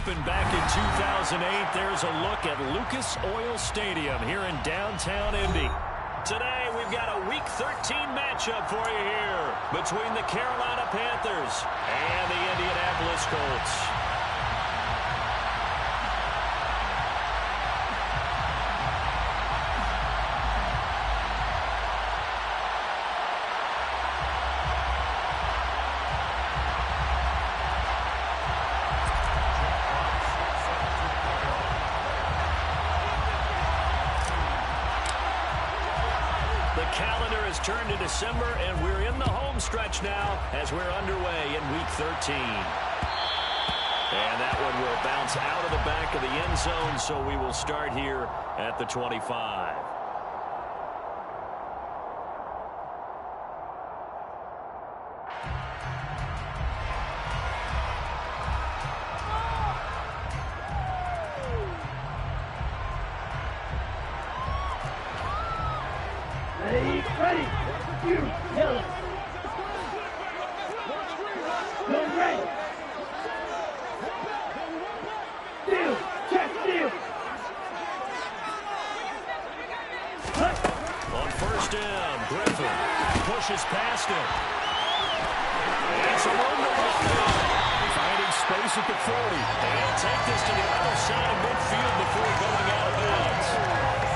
opened back in 2008, there's a look at Lucas Oil Stadium here in downtown Indy. Today, we've got a Week 13 matchup for you here between the Carolina Panthers and the Indianapolis Colts. The calendar has turned to December, and we're in the home stretch now as we're underway in Week 13. And that one will bounce out of the back of the end zone, so we will start here at the 25. Ready, you, yellow. Go red. Steal, check, steal. On first down, Griffin pushes past him. It's a wonderful finding space at the 40. And take this to the other side of midfield before going out of bounds.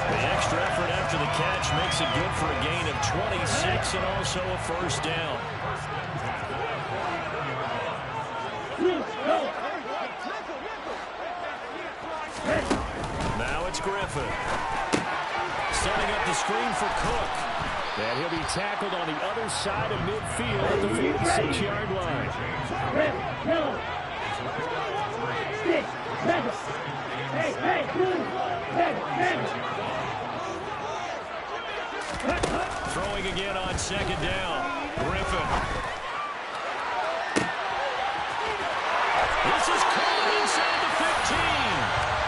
The extra effort after the catch makes it good for a gain of 26 and also a first down. Now it's Griffin. Setting up the screen for Cook. And he'll be tackled on the other side of midfield at the 46-yard line. Throwing again on second down. Griffin. This is caught inside the 15.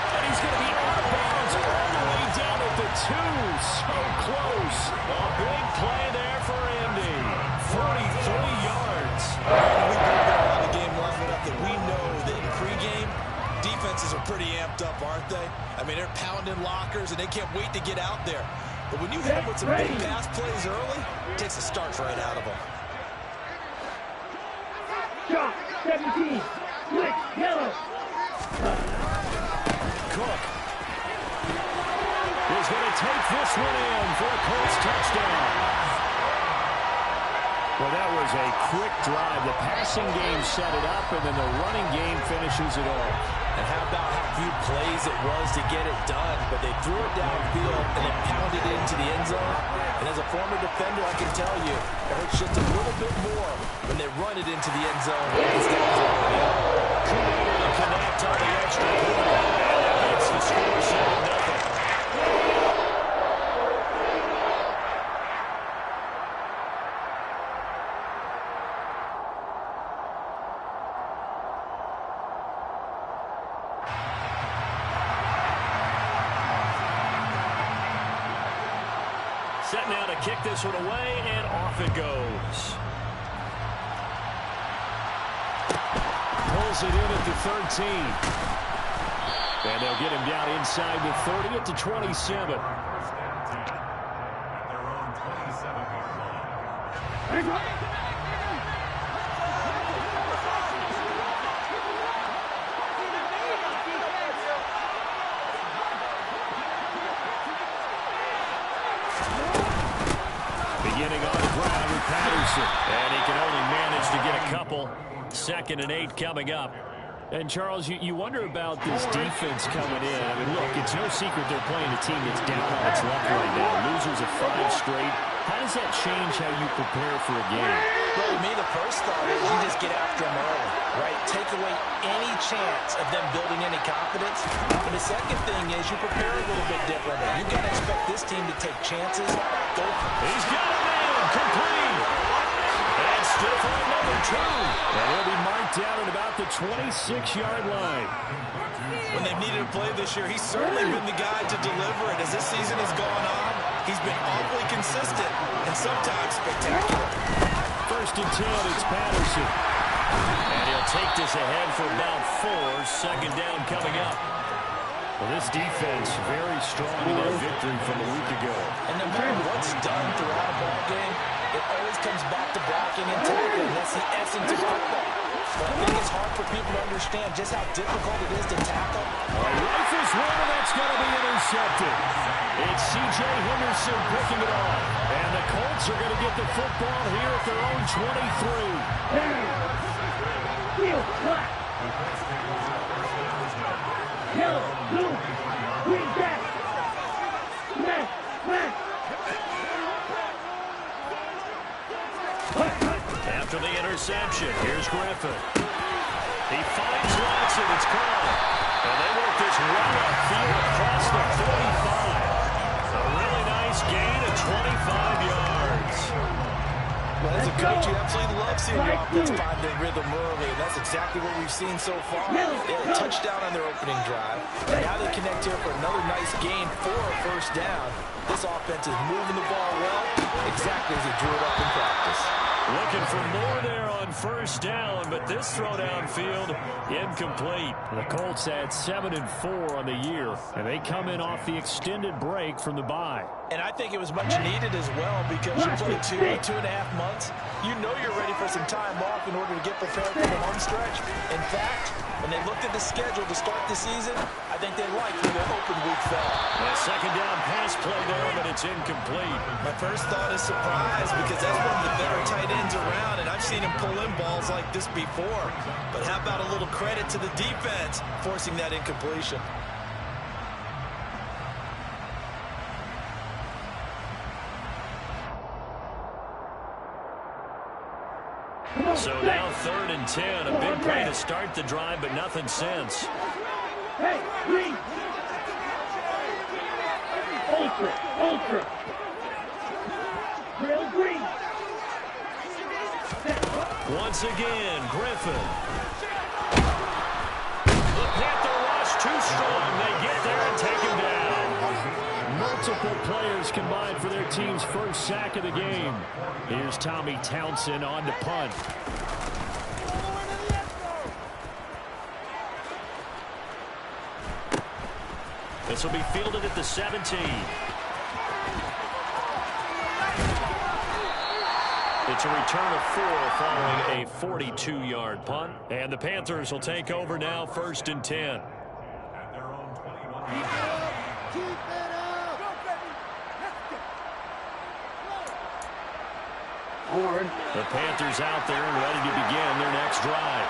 And he's going to be out of bounds all the way down at the 2. So close. A big play there for Indy. 43 yards. We've been around the game long enough that we know that in pregame, defenses are pretty amped up, aren't they? I mean, they're pounding lockers, and they can't wait to get out there. But when you hit them with some big pass plays early, it takes the starch right out of them. Shot, 17, switch, yellow. Cook is going to take this one in for a Colts touchdown. Well, that was a quick drive. The passing game set it up, and then the running game finishes it all. And how about how few plays it was to get it done? But they threw it downfield and then pounded it into the end zone. And as a former defender, I can tell you, it hurts just a little bit more when they run it into the end zone instead of throwing it in. Connect on the extra point. And that's the score, 7-0. Set now to kick this one away, and off it goes. Pulls it in at the 13. And they'll get him down inside the 30 at the 27. Beginning on the ground with Patterson. And he can only manage to get a couple. 2nd and 8 coming up. And, Charles, you wonder about this defense coming in. I mean, look, it's no secret they're playing a team that's down on its luck right now. Losers of 5 straight. How does that change how you prepare for a game? Well, to me, the first thought is you just get after them early, right? Take away any chance of them building any confidence. And the second thing is you prepare a little bit differently. You got to expect this team to take chances. He's got a man, complete. And still for another 2. And he'll be marked down at about the 26-yard line. When they've needed a play this year, he's certainly been the guy to deliver it. As this season has gone on, he's been awfully consistent and sometimes spectacular. 1st and 10, it's Patterson. And he'll take this ahead for about 4. Second down coming up. Well, this defense very strong in that victory from a week ago. And no matter what's done throughout a ball game, it always comes back to blocking and tackling. That's the essence of football. But I think it's hard for people to understand just how difficult it is to tackle. Rifles one, and that's going to be intercepted. It's C.J. Henderson picking it off. And the Colts are going to get the football here at their own 23. Field, black. Yellow, blue, green, gas. Smash, smash. After the interception, here's Griffin. He finds Watson. It's caught. And they work this right upfield across the 45. A really nice gain of 25 yards. Well, as a coach, you absolutely love seeing your offense find their rhythm early, and that's exactly what we've seen so far. They had a touchdown on their opening drive, and now they connect here for another nice gain for a first down. This offense is moving the ball well, exactly as they drew it up in practice. Looking for more there on first down, but this throw downfield incomplete. The Colts had 7-4 on the year, and they come in off the extended break from the bye. And I think it was much needed as well because you play 2.5 months. You know you're ready for some time off in order to get prepared for the home stretch. In fact, when they looked at the schedule to start the season, I think they liked where their open week fell. A second down pass play there, but it's incomplete. My first thought is surprise because that's one of the better tight ends around, and I've seen him pull in balls like this before. But how about a little credit to the defense forcing that incompletion? So now 3rd and 10. A big play to start the drive, but nothing since. Hey, green. Ultra, ultra. Real green. Once again, Griffin. The Panther rush too strong. They get there and take him down. Multiple players combined for their team's first sack of the game. Here's Tommy Townsend on to punt. This will be fielded at the 17. It's a return of 4 following a 42-yard punt. And the Panthers will take over now, 1st and 10. The Panthers out there and ready to begin their next drive.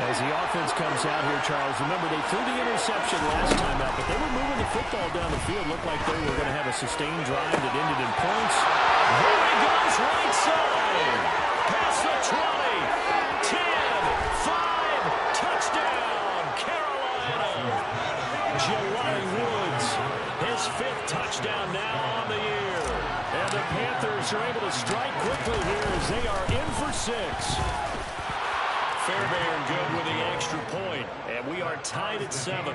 As the offense comes out here, Charles, remember they threw the interception last time out, but they were moving the football down the field. Looked like they were going to have a sustained drive that ended in points. Here he goes, right side. Past the 20. 10, 5, touchdown, Carolina. Jelani Woods, his 5th touchdown now on the year. And the Panthers are able to strike quickly here as they are in for 6. Fairbairn good with the extra point, and we are tied at 7.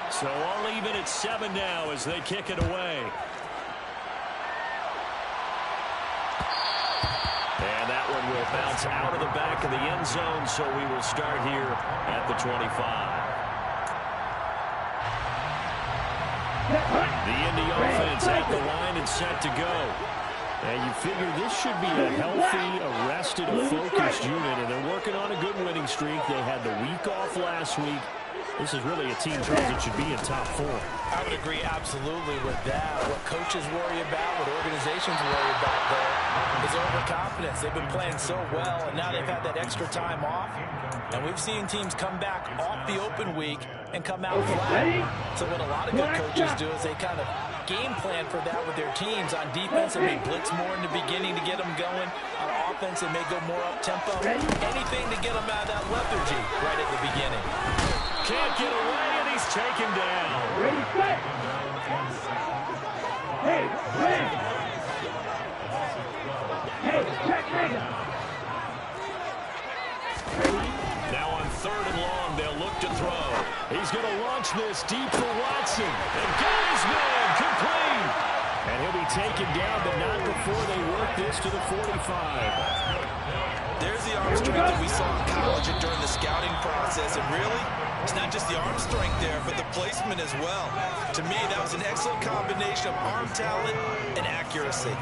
So all even at 7 now as they kick it away. And that one will bounce out of the back of the end zone, so we will start here at the 25. The Indy offense at the line and set to go. And you figure this should be a healthy, arrested, focused unit, and they're working on a good winning streak. They had the week off last week. This is really a team, Charles, that should be in top 4. I would agree absolutely with that. What coaches worry about, what organizations worry about there is overconfidence. They've been playing so well, and now they've had that extra time off. And we've seen teams come back off the open week and come out flat. So what a lot of good coaches do is they kind of game plan for that with their teams. On defense, they may blitz more in the beginning to get them going. On offense, they may go more up-tempo. Anything to get them out of that lethargy right at the beginning. Can't get away, and he's taken down. Ready, set. Hey, ready. Hey, check nigga. pass deep for Watson. And got his man complete. And he'll be taken down, but not before they work this to the 45. There's the arm strength that we saw in college and during the scouting process. And really, it's not just the arm strength there, but the placement as well. To me, that was an excellent combination of arm talent and accuracy.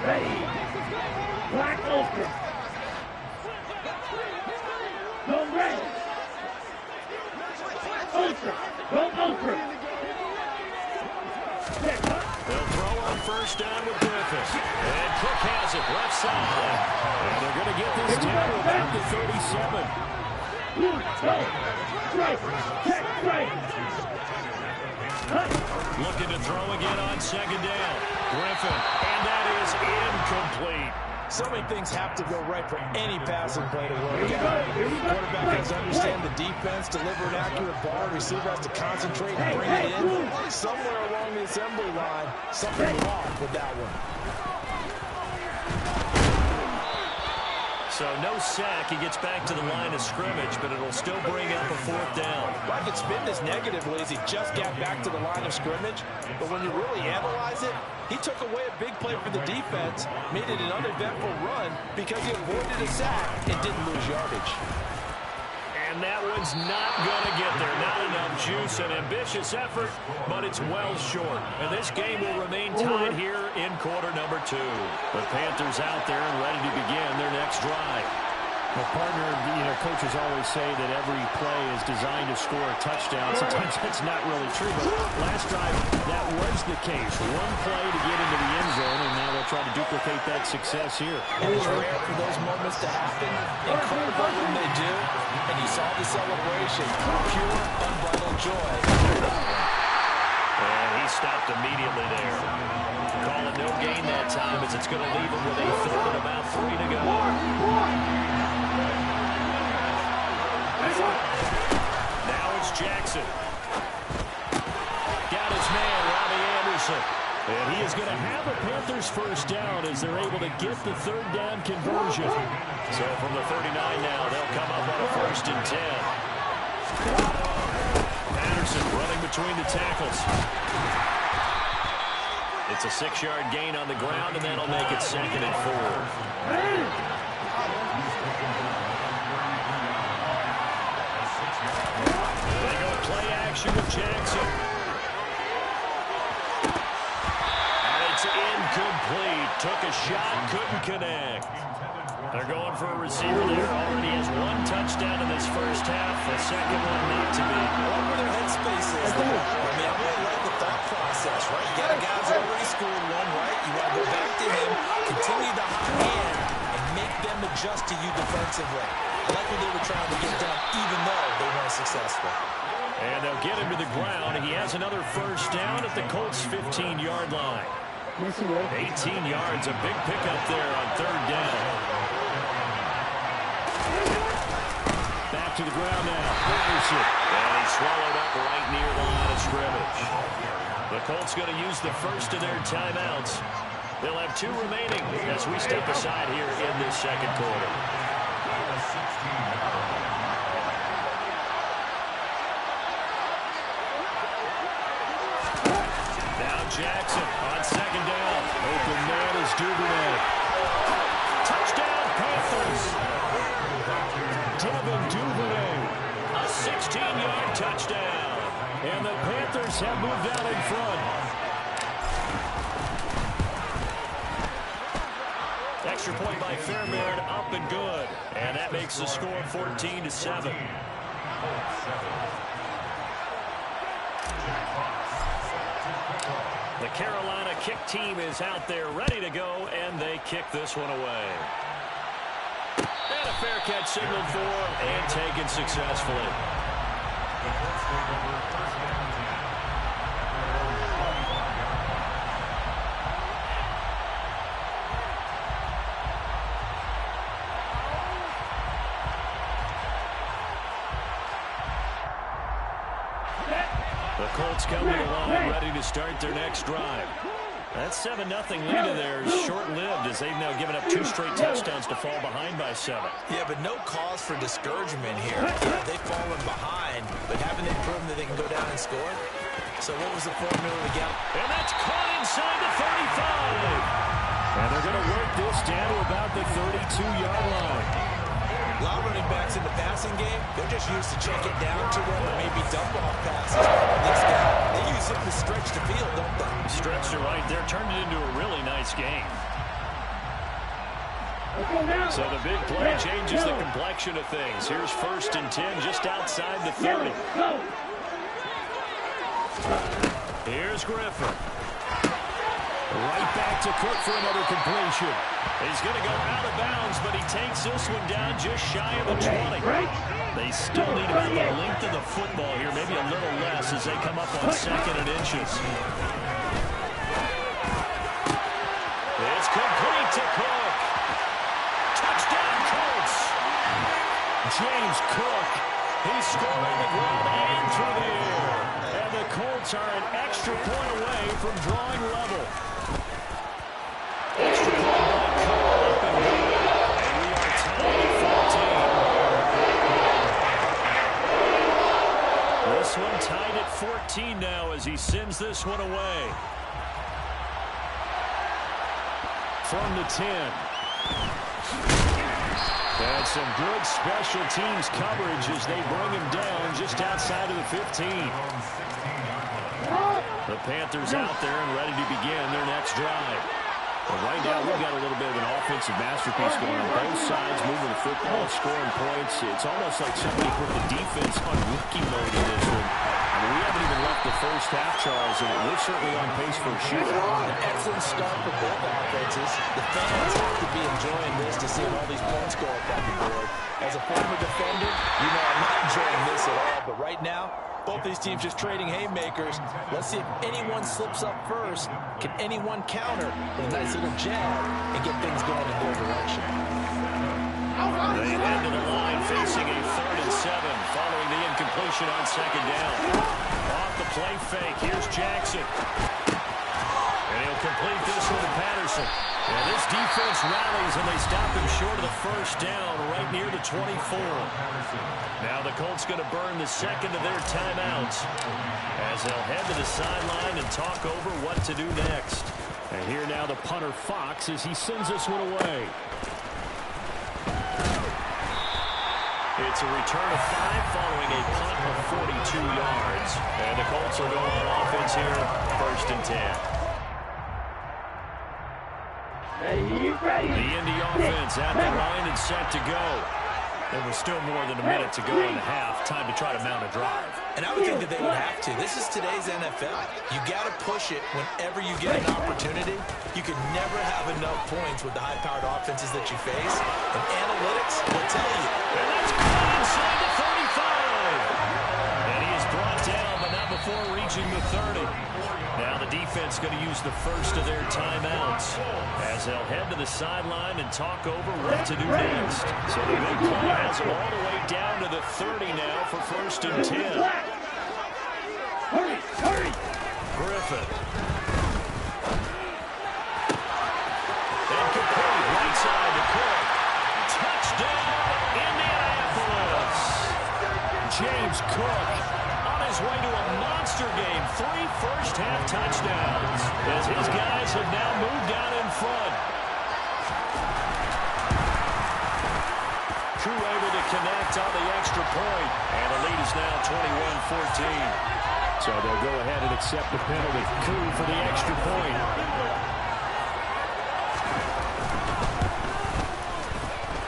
Ready. Black open. Go red. Ultra. Go ultra. They'll throw on first down with Griffith. And Cook has it left side. And they're going to get this down to about the 37. Blue, go. Strike. Check strike. Looking to throw again on second down. Griffin. And that is incomplete. So many things have to go right for any passing play to work out. Quarterback has to understand the defense, deliver an accurate ball, receiver has to concentrate and bring it in. Somewhere along the assembly line, something off with that one. So no sack. He gets back to the line of scrimmage, but it'll still bring up a fourth down. I could spin this negatively as he just got back to the line of scrimmage, but when you really analyze it, he took away a big play for the defense, made it an uneventful run because he avoided a sack and didn't lose yardage. And that one's not going to get there. Not enough juice. An ambitious effort, but it's well short. And this game will remain tied here in quarter number 2. The Panthers out there and ready to begin their next drive. Well, partner, coaches always say that every play is designed to score a touchdown. Sometimes that's not really true, but last drive, that was the case. One play to get into the end zone, and now they'll try to duplicate that success here. And it's rare for those moments to happen. Incredible when they do. And you saw the celebration. Pure, unbridled joy. And he stopped immediately there. Call it no gain that time as it's going to leave him with a third and about 3 to go. Now it's Jackson. Got his man, Robbie Anderson. And he is going to have a Panthers first down as they're able to get the third down conversion. So from the 39 now, they'll come up on a 1st and 10. Patterson running between the tackles. It's a 6-yard gain on the ground, and that'll make it 2nd and 4. Play action with Jackson. And it's incomplete. Took a shot, couldn't connect. They're going for a receiver there. Already has 1 touchdown in this first half. The second one not to be. I wonder where their headspace is there. I mean, I really like the thought process, right? You got a guy who's already scored 1, right? You want to go back to him, continue the hot hand, and make them adjust to you defensively. I like what they were trying to get done, even though they weren't successful. And they'll get him to the ground. He has another first down at the Colts' 15-yard line. 18 yards, a big pickup there on 3rd down. Back to the ground now. Patterson. And he's swallowed up right near the line of scrimmage. The Colts going to use the first of their timeouts. They'll have 2 remaining as we step aside here in this second quarter. Jackson on 2nd down. Open man is Duvernay. Touchdown, Panthers. Devin Duvernay. A 16-yard touchdown. And the Panthers have moved out in front. Extra point by Fairbairn, up and good. And that makes the score 14-7. The Carolina kick team is out there ready to go, and they kick this one away. And a fair catch signaled for and taken successfully. The Colts come to the line ready to start their next drive. That 7-0 lead of theirs short-lived as they've now given up 2 straight touchdowns to fall behind by 7. Yeah, but no cause for discouragement here. They've fallen behind, but haven't they proven that they can go down and score? So what was the formula to get? And that's caught inside the 35. And they're going to work this down to about the 32-yard line. A lot of running backs in the passing game, they're just used to check it down to them or maybe dump off passes. This guy, they use it to stretch the field, don't they? Stretched it right there, turned it into a really nice game. So the big play changes the complexion of things. Here's 1st and 10 just outside the 30. Here's Griffin. Right back to Cook for another completion. He's going to go out of bounds, but he takes this one down just shy of the 20. They still need about the length of the football here, maybe a little less as they come up on 2nd and inches. It's complete to Cook. Touchdown, Colts. James Cook. He's scoring on the ground and through the air. And the Colts are an extra point away from drawing level. Extra point by Cook up and good. And we are tied at 14. This one tied at 14 now as he sends this one away. From the 10. And some good special teams coverage as they bring him down just outside of the 15. The Panthers out there and ready to begin their next drive. Well, right now, we've got a little bit of an offensive masterpiece going on both sides, moving the football, scoring points. It's almost like somebody put the defense on rookie mode in this one. I mean, we haven't even left the first half, Charles, and we're certainly on pace for a shootout. An excellent start for both offenses. The fans have to be enjoying this to see all these points go up on the board. As a former defender, you know I'm not enjoying this at all, but right now, both these teams just trading haymakers. Let's see if anyone slips up first. Can anyone counter with a nice little jab and get things going in their direction? They head to the line facing a 3rd and 7 following the incompletion on 2nd down. Off the play fake, here's Jackson. And he'll complete this one to Patterson. And this defense rallies and they stop him short of the 1st down right near the 24. Now the Colts going to burn the 2nd of their timeouts as they'll head to the sideline and talk over what to do next. And here now the punter Fox as he sends this one away. It's a return of 5 following a punt of 42 yards. And the Colts will go on offense here, 1st and 10. The IND offense at the line and set to go. There was still more than a minute to go in the half. Time to try to mount a drive. And I would think that they would have to. This is today's NFL. You got to push it whenever you get an opportunity. You can never have enough points with the high-powered offenses that you face. And analytics will tell you. And that's caught inside the 35. And he is brought down, but not before reaching the 30. Now the defense going to use the 1st of their timeouts as they'll head to the sideline and talk over what to do next. So the big play has them all the way down to the 30 now for 1st and 10. Hurry! Griffin. And complete right side to Cook. Touchdown, Indianapolis. James Cook on his way to a monster game. 3 first-half touchdowns as his guys have now moved out in front. Crew able to connect on the extra point, and the lead is now 21-14. So they'll go ahead and accept the penalty. Crew for the extra point.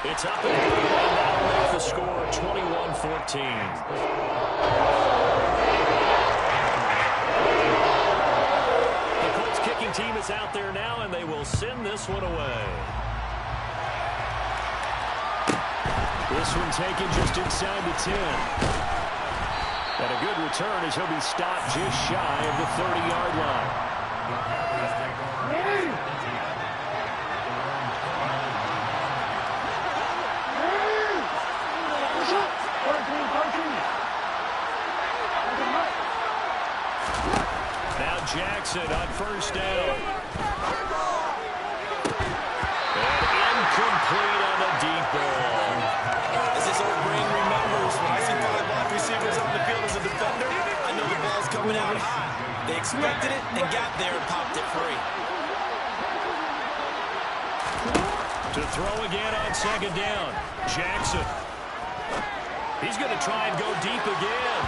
It's up and that'll make the score 21-14. Team is out there now, and they will send this one away. This one taken just inside the 10. And a good return as he'll be stopped just shy of the 30-yard line. Jackson on 1st down. expected it and got there and popped it free. To throw again on second down. Jackson. He's going to try and go deep again.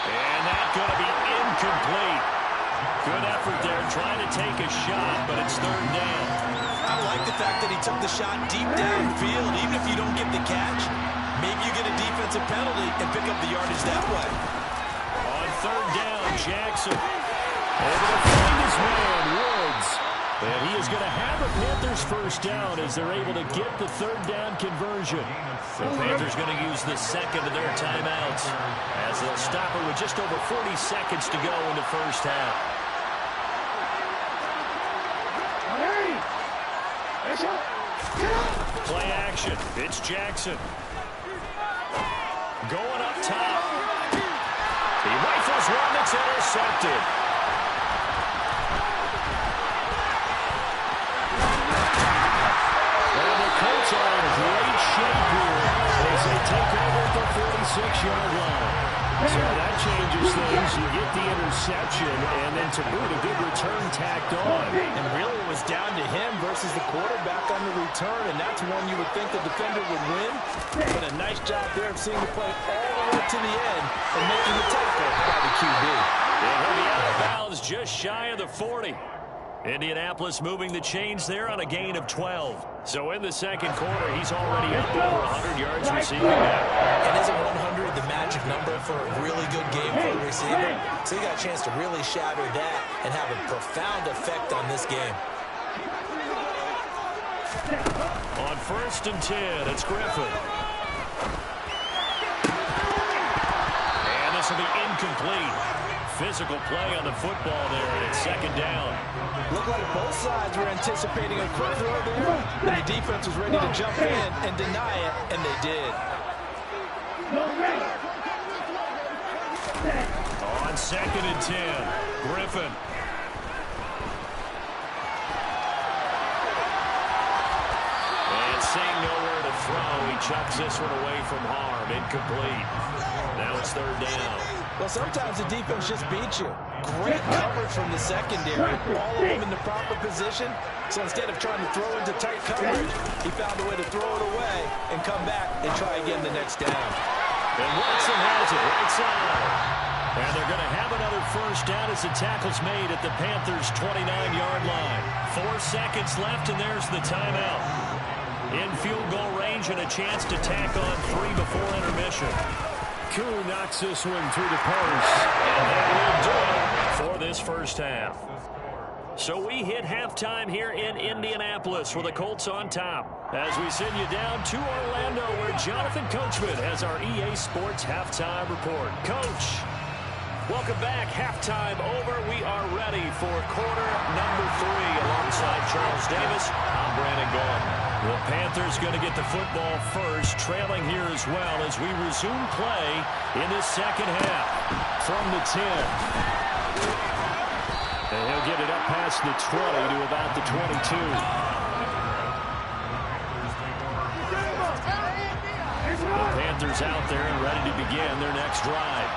And that's going to be incomplete. Good effort there trying to take a shot, but it's third down. I like the fact that he took the shot deep downfield. Even if you don't get the catch, maybe you get a defensive penalty and pick up the yardage that way. On third down, Jackson. Able to find his man, Woods. And he is going to have a Panthers first down as they're able to get the third down conversion. The Panthers going to use the second of their timeouts as they'll stop it with just over 40 seconds to go in the first half. Play action. It's Jackson. Going up top. He rifles one that's intercepted. And the Colts are in great shape here as they take over at the 46-yard line. So that changes things. You get the interception, and then to boot, a good return tacked on. And really it was down to him versus the quarterback on the return, and that's one you would think the defender would win. But a nice job there of seeing the play all the way to the end and making the tackle by the QB. And he'll be out of bounds just shy of the 40. Indianapolis moving the chains there on a gain of 12. So in the second quarter, he's already up over 100 yards receiving now. And isn't 100 the magic number for a really good game for a receiver? So you got a chance to really shatter that and have a profound effect on this game. On 1st and 10, it's Griffin. And this will be incomplete. Physical play on the football there, and it's second down. Looked like both sides were anticipating a quick throw there, and the defense was ready to jump in and deny it, and they did. On 2nd and 10, Griffin. And seeing nowhere to throw, he chucks this one away from harm. Incomplete. Now it's third down. Well, sometimes the defense just beats you. Great coverage from the secondary. All of them in the proper position. So instead of trying to throw into tight coverage, he found a way to throw it away and come back and try again the next down. And Watson has it right side. And they're going to have another first down as the tackle's made at the Panthers' 29-yard line. 4 seconds left, and there's the timeout. In field goal range and a chance to tack on 3 before intermission. Koo knocks this one through the post. And that will do it for this first half. So we hit halftime here in Indianapolis with the Colts on top. As we send you down to Orlando where Jonathan Coachman has our EA Sports Halftime Report. Coach, welcome back. Halftime over. We are ready for quarter number 3 alongside Charles Davis. I'm Brandon Gordon. The Panthers going to get the football first, trailing here as well as we resume play in the second half from the 10. And he'll get it up past the 20 to about the 22. The Panthers out there and ready to begin their next drive.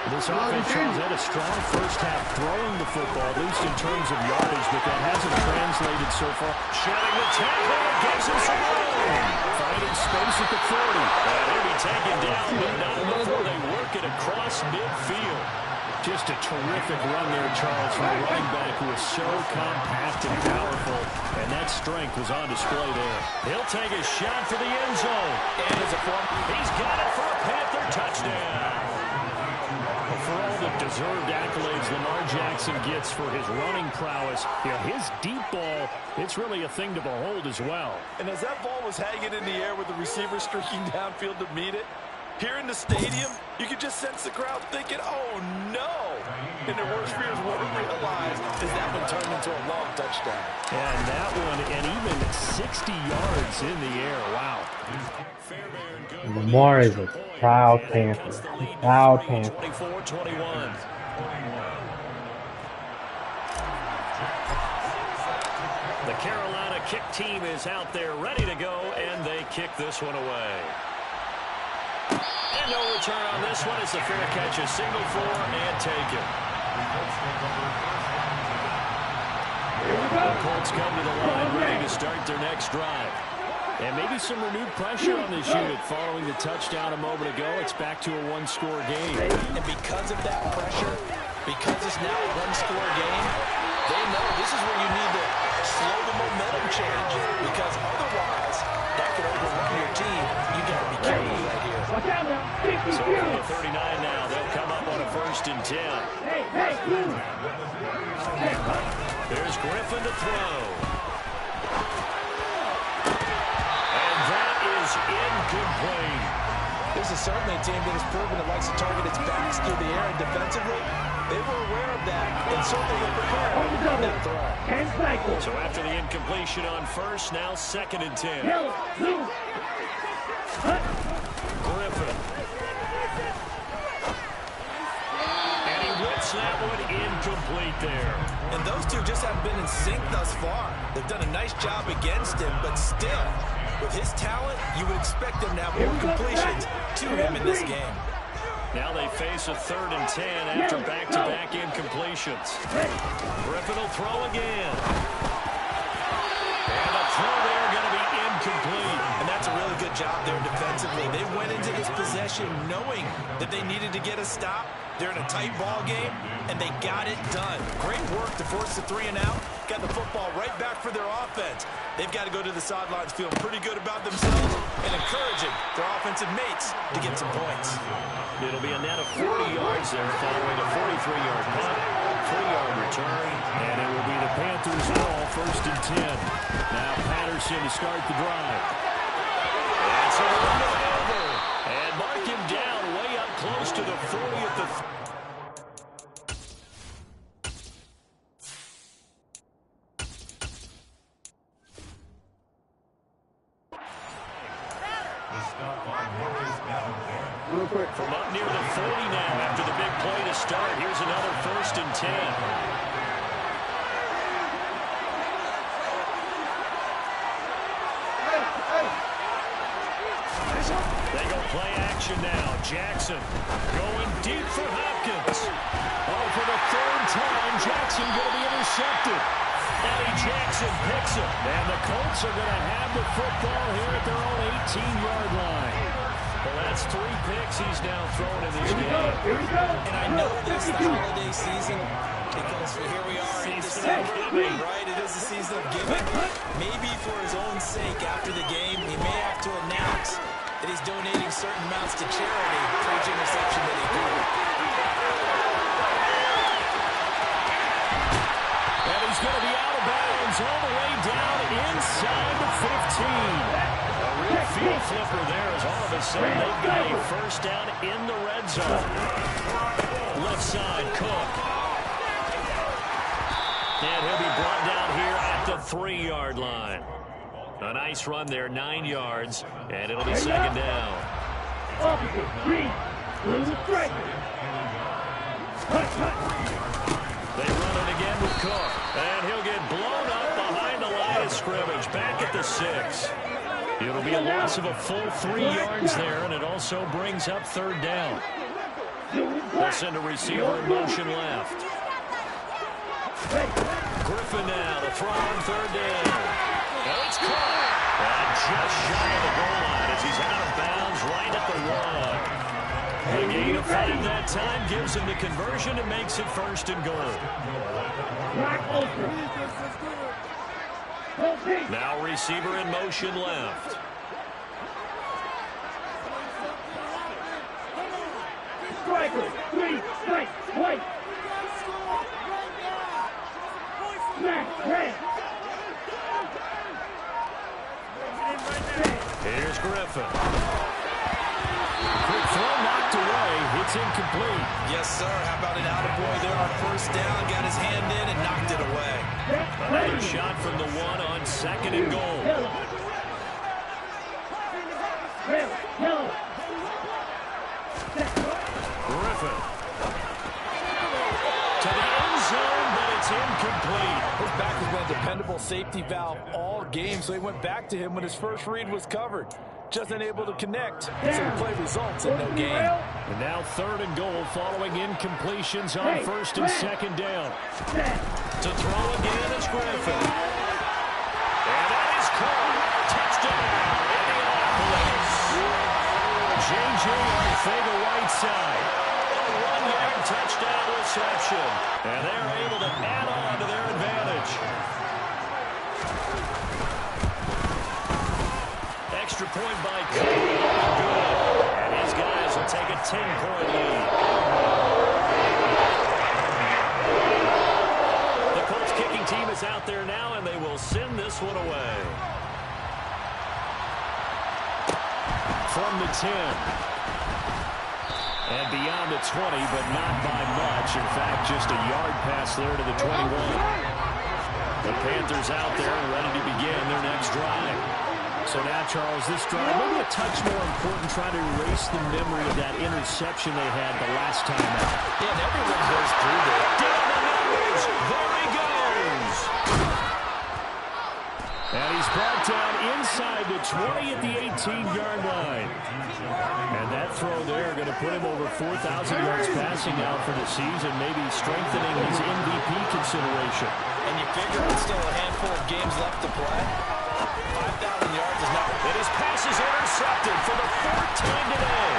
This offense has had a strong first half throwing the football, at least in terms of yardage, but that hasn't translated so far. Shedding the tackle, gives him some room. Finding space at the 40. And he'll be taken down, but not before they work it across midfield. Just a terrific run there, Charles, from the running back who is so compact and powerful, and that strength was on display there. He'll take a shot for the end zone. And as a form, he's got it for a Panther touchdown. For all the deserved accolades Lamar Jackson gets for his running prowess, his deep ball, it's really a thing to behold as well. And as that ball was hanging in the air with the receiver streaking downfield to meet it, here in the stadium, you could just sense the crowd thinking, oh no! And their worst fears wouldn't realize is that one turned into a long touchdown. And that one, and even 60 yards in the air, wow. Lamar is a proud Panther. Proud Panther. 24-21. The Carolina kick team is out there ready to go, and they kick this one away. And no return on this one as the fair catch is signaled for and taken. The Colts come to the line ready to start their next drive. And maybe some renewed pressure on this unit following the touchdown a moment ago. It's back to a one-score game. And because of that pressure, because it's now a one-score game, they know this is where you need to slow the momentum change. Because otherwise, that could overrun your team. You got to be careful right here. Watch out now. So from the 39 now, they'll come up on a 1st and 10. Hey, you. There's Griffin to throw. Incomplete. This is certainly a team that has proven it likes to target its backs through the air, and defensively, they were aware of that and certainly were prepared for that throw. So after the incompletion on 1st, now 2nd and 10. Griffin. And he whips that one incomplete there. And those two just haven't been in sync thus far. They've done a nice job against him, but still, with his talent, you would expect them to have more completions to him in this game. Now they face a 3rd and 10 after back-to-back incompletions. Griffin will throw again. And the throw there going to be incomplete. And that's a really good job there defensively. They went into this possession knowing that they needed to get a stop. They're in a tight ball game, and they got it done. Great work to force the 3 and out. Got the football right back for their offense. They've got to go to the sidelines feeling pretty good about themselves and encouraging their offensive mates to get some points. It'll be a net of 40 yards there following a 43-yard punt, 3-yard return, and it will be the Panthers' ball, 1st and 10. Now Patterson to start the drive. That's a over. And mark him down way up close to the 40 at the from up near the 40 now after the big play to start. Here's another 1st and 10. They go play action now. Jackson going deep for Hopkins. Oh, for the 3rd time, Jackson going to be intercepted. Eddie Jackson picks it. And the Colts are going to have the football here at their own 18-yard line. Well, that's 3 picks he's now thrown in this game. And I know this is the holiday season because here we are in December, right? It is the season of giving. Maybe for his own sake after the game, he may have to announce that he's donating certain amounts to charity for each interception that he threw. And he's going to be out of bounds all the way down inside the 15. A real field flipper there as all of a sudden they've got a 1st down in the red zone. Left side, Cook. And he'll be brought down here at the 3-yard line. A nice run there, 9 yards, and it'll be 2nd down. They run it again with Cook, and he'll get blown up behind the line of scrimmage, back at the 6. It'll be a loss of a full 3 yards there, and it also brings up 3rd down. They'll send a receiver in motion left. Griffin now to throw on 3rd down. And it's caught. And just shy of the goal line as he's out of bounds right at the 1. The gain of 5 that time gives him the conversion and makes it 1st and goal. Now receiver in motion left. Striker, 3, strike, white. Smack, red. Here's Griffin. Quick throw knocked away. It's incomplete. Yes, sir. How about an attaboy there on 1st down? Got his hand in and knocked it away. Another shot from the 1 on 2nd and goal. Griffin. To the end zone, but it's incomplete. His back has been a dependable safety valve all game, so he went back to him when his first read was covered. just unable to connect. So the play results in no gain. And now 3rd and goal following incompletions on 1st and 2nd down. To throw again is Griffin. And that is caught. Touchdown, Indianapolis. J.J. Arcega-Whiteside. A 1-yard touchdown reception. And they're able to add on to their advantage. Extra point by Cole. Good. And his guys will take a 10-point lead. The Colts kicking team is out there now, and they will send this one away. From the 10. And beyond the 20, but not by much. In fact, just a yard pass there to the 21. The Panthers out there and ready to begin their next drive. So now, Charles, this drive, maybe a touch more important, trying to erase the memory of that interception they had the last time out. Yeah, and everyone goes through there. Down the numbers. There he goes. And he's brought down inside the 20 at the 18-yard line. And that throw there going to put him over 4,000 yards passing now for the season, maybe strengthening his MVP consideration. And you figure it's still a handful of games left to play. 5,000 yards is not. And his pass is intercepted for the 4th time today.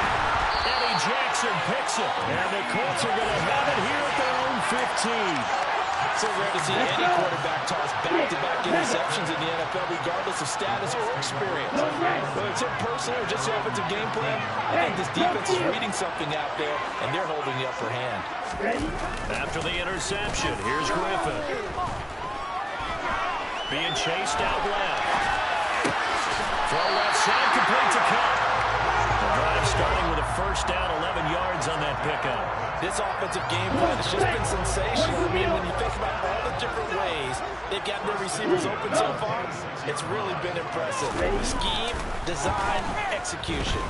Eddie Jackson picks it. And the Colts are going to have it here at their own 15. So rare to see any quarterback toss back-to-back interceptions in the NFL, regardless of status or experience. Whether it's him personally or just the offensive game plan, I think this defense is reading something out there, and they're holding the upper hand. After the interception, here's Griffin. Being chased out left. Throw left side, complete to Cup. The drive starting with a 1st down, 11 yards on that pickup. This offensive game plan has just been sensational. I mean, when you think about all the different ways they've gotten their receivers open so far, it's really been impressive. Scheme, design, execution.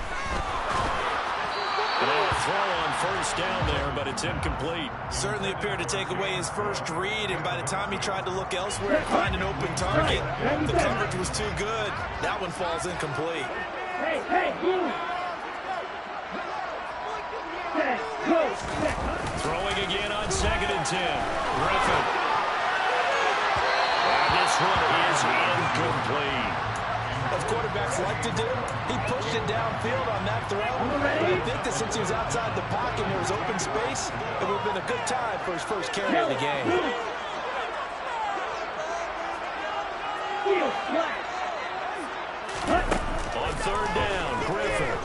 And a throw on 1st down there, but it's incomplete. Certainly appeared to take away his first read, and by the time he tried to look elsewhere and find an open target, the coverage was too good. That one falls incomplete. Hey, move. Throwing again on 2nd and 10. Griffin. And this one is incomplete. As quarterbacks like to do, he pushed it downfield on that throw. But I think that since he was outside the pocket and there was open space, it would have been a good time for his first carry of the game. On 3rd down, Griffin.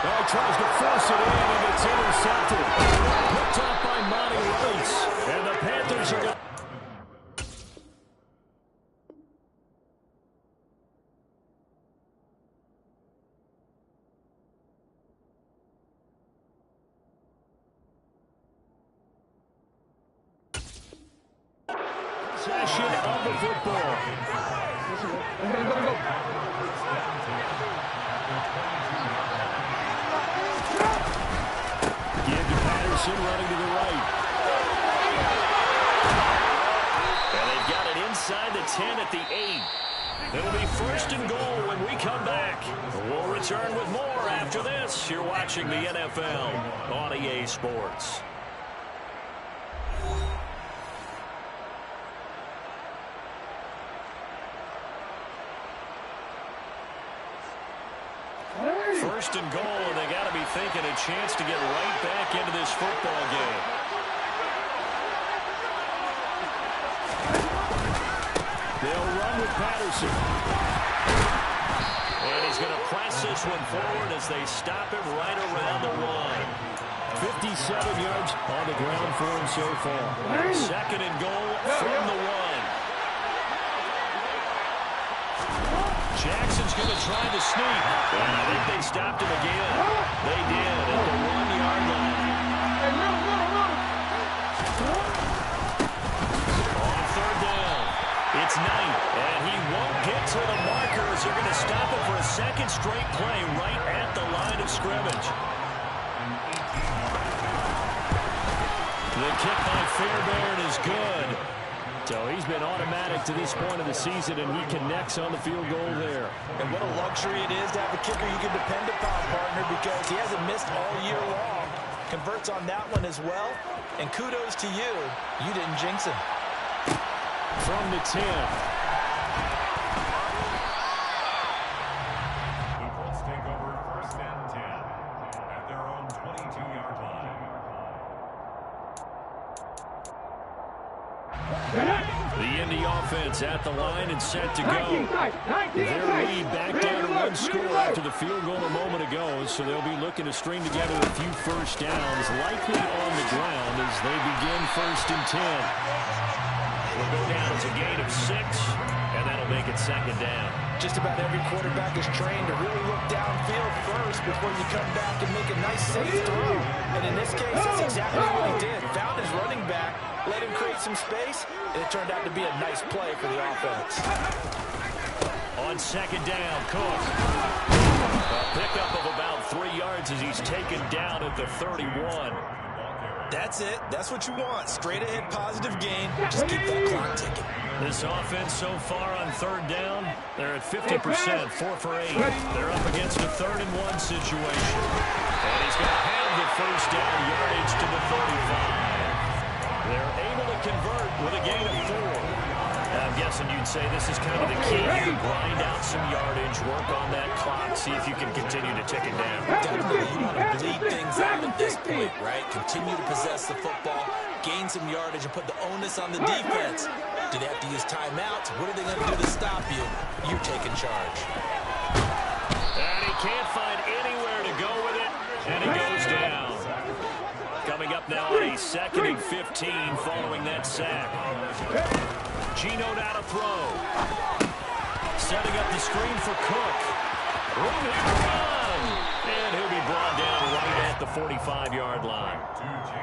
Well, tries to force it in, and it's intercepted. Picked off by Monty Rice. And the Panthers are going to... Possession of the football. Give to Patterson, running to the right. And they've got it inside the 10 at the 8. It'll be 1st and goal when we come back. We'll return with more after this. You're watching the NFL on EA Sports. First and goal, and they got to be thinking a chance to get right back into this football game. They'll run with Patterson. And he's going to press this one forward as they stop him right around the 1. 57 yards on the ground for him so far. 2nd and goal from the 1. Jackson's going to try to sneak. And I think they stopped him again. They did at the 1-yard line. On 3rd down, it's Knight. And he won't get to the markers. They're going to stop him for a 2nd straight play right at the line of scrimmage. The kick by Fairbairn is good. So he's been automatic to this point of the season, and he connects on the field goal there. And what a luxury it is to have a kicker you can depend upon, partner, because he hasn't missed all year long. Converts on that one as well. And kudos to you. You didn't jinx him. From the 10. The Colts take over 1st and 10 at their own 22-yard line. The Indy offense at the line and set to go. Their lead back down to 1 score after the field goal a moment ago, so they'll be looking to string together a few first downs, likely on the ground as they begin 1st and 10. We'll go down to a gain of 6, and that'll make it 2nd down. Just about every quarterback is trained to really look downfield first before you come back and make a nice safe throw. And in this case, that's exactly what he did. Found his running back, let him create some space, and it turned out to be a nice play for the offense. On 2nd down, Cook. A pickup of about 3 yards as he's taken down at the 31. That's it. That's what you want. Straight ahead positive gain. Just keep that clock ticking. This offense so far on 3rd down, they're at 50%, 4 for 8. They're up against a 3rd and 1 situation. And he's going to have the first down yardage to the 35. They're able to convert with a gain of 4. I'm guessing you'd say this is kind of the key here. Grind out some yardage, work on that clock, see if you can continue to tick it down. Definitely. You want to bleed things out at this point, right? Continue to possess the football, gain some yardage, and put the onus on the defense. Do they have to use timeouts? What are they going to do to stop you? You're taking charge. And he can't find anywhere to go with it, and he goes down. Coming up now on a 2nd and 15 following that sack. Gino now to throw. Setting up the screen for Cook. Room here to run. And he'll be brought down right at the 45-yard line.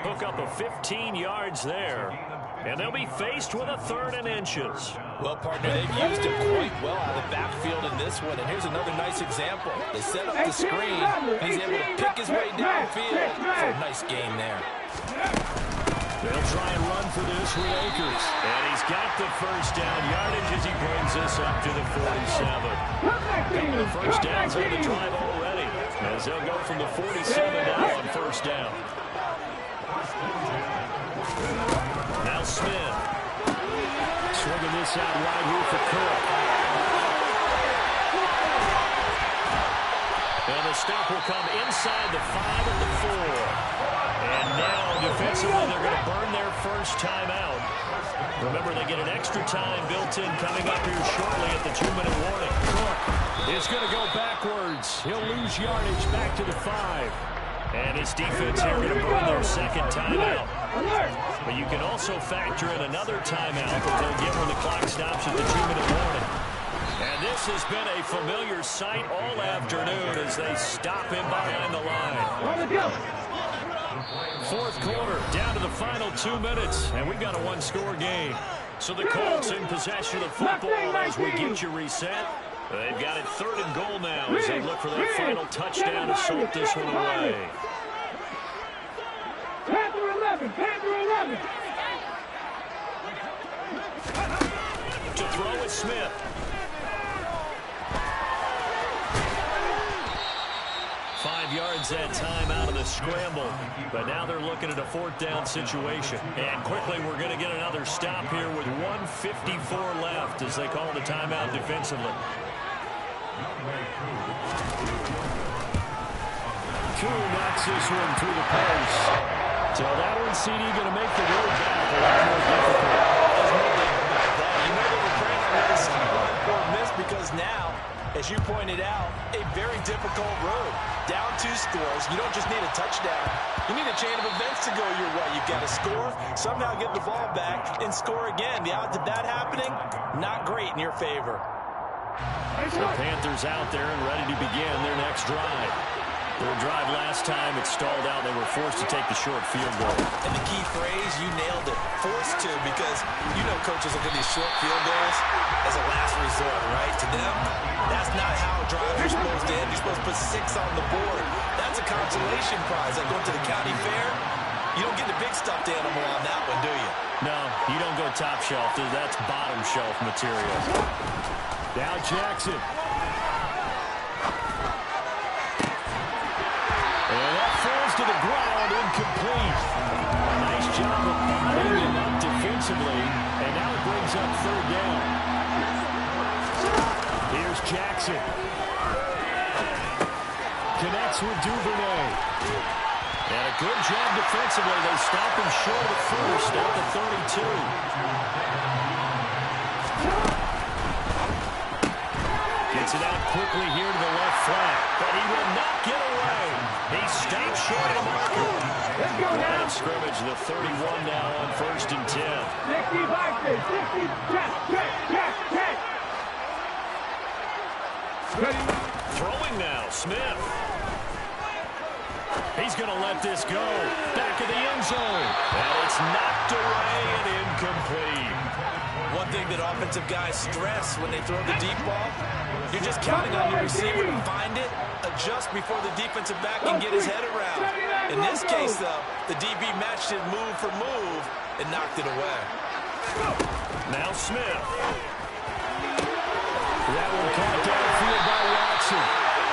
Hook up of 15 yards there. And they'll be faced with a 3rd and inches. Well, partner, they've used him quite well out of the backfield in this one. And here's another nice example. They set up the screen. He's able to pick his way downfield for a nice gain there. They'll try and run for this with Akers. And he's got the first down yardage as he brings us up to the 47. Couple of first downs on the drive already, as they'll go from the 47 now on 1st down. Now Smith. Swinging this out wide here for Cook. And the stop will come inside the 5 at the 4. And now, defensively, they're going to burn their first timeout. Remember, they get an extra time built in coming up here shortly at the 2-minute warning. Cook is going to go backwards. He'll lose yardage back to the 5. And his defense here going to burn their 2nd timeout. But you can also factor in another timeout that they'll get when the clock stops at the 2-minute warning. And this has been a familiar sight all afternoon as they stop him behind the line. 4th quarter, down to the final 2 minutes, and we've got a 1-score game. So the Colts in possession of football as we get you reset. They've got it 3rd and goal now as they look for that final touchdown to salt this one away. Panther 11, Panther 11. To throw is Smith. 5 yards that time out of the scramble. But now they're looking at a 4th down situation. And quickly we're going to get another stop here with 1:54 left as they call the timeout defensively. Cool knocks this one through the post. So that one, CD, going to make the road back a lot more difficult. You know they were praying for this poor miss because now, as you pointed out, a very difficult road. Down 2 scores. You don't just need a touchdown. You need a chain of events to go your way. You've got to score, somehow get the ball back, and score again. The odds of that happening, not great in your favor. The Panthers out there and ready to begin their next drive. Their drive last time, it stalled out. They were forced to take the short field goal. And the key phrase, you nailed it. Forced to, because you know coaches look at these short field goals as a last resort, right? To them, that's not how drives are supposed to end. You're supposed to put 6 on the board. That's a consolation prize. Like going to the county fair, You don't get the big stuffed animal on that one, do you? No, you don't go top shelf. That's bottom shelf material. Now Jackson. And that falls to the ground, incomplete. A nice job of binding him up defensively, and now it brings up third down. Here's Jackson. Connects with Duvernay. And a good job defensively. They stop him short of the first at the 32. Gets it out quickly here to the left flat, but he will not get away. He stops short of the marker. Line of scrimmage, the 31 now on 1st and 10. 65, 60, check. Ready. Throwing now, Smith. He's going to let this go. Back of the end zone. And it's knocked away and incomplete. One thing that offensive guys stress when they throw the deep ball, you're just counting on your receiver to find it, adjust before the defensive back can get his head around. In this case, though, the DB matched it move for move and knocked it away. Now Smith. That one caught downfield by Watson.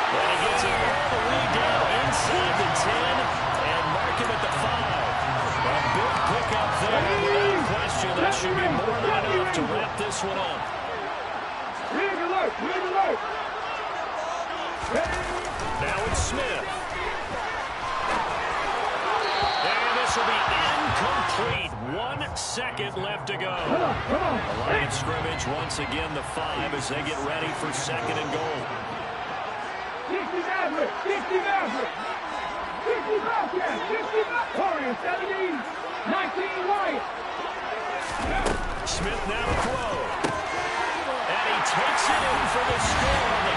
And he gets it all the way down inside the 10 and mark him at the 5. A big pickup there. Without question, that should be more than enough to wrap this one up. Rig alert. Now it's Smith. And this will be incomplete. 1 second left to go. A line of scrimmage, once again, the 5 as they get ready for 2nd and goal. 60 Maverick. 60 Bobcat. 60 Warrior. 70. 19 Wyatt. Smith now to throw. And he takes it in for the score on the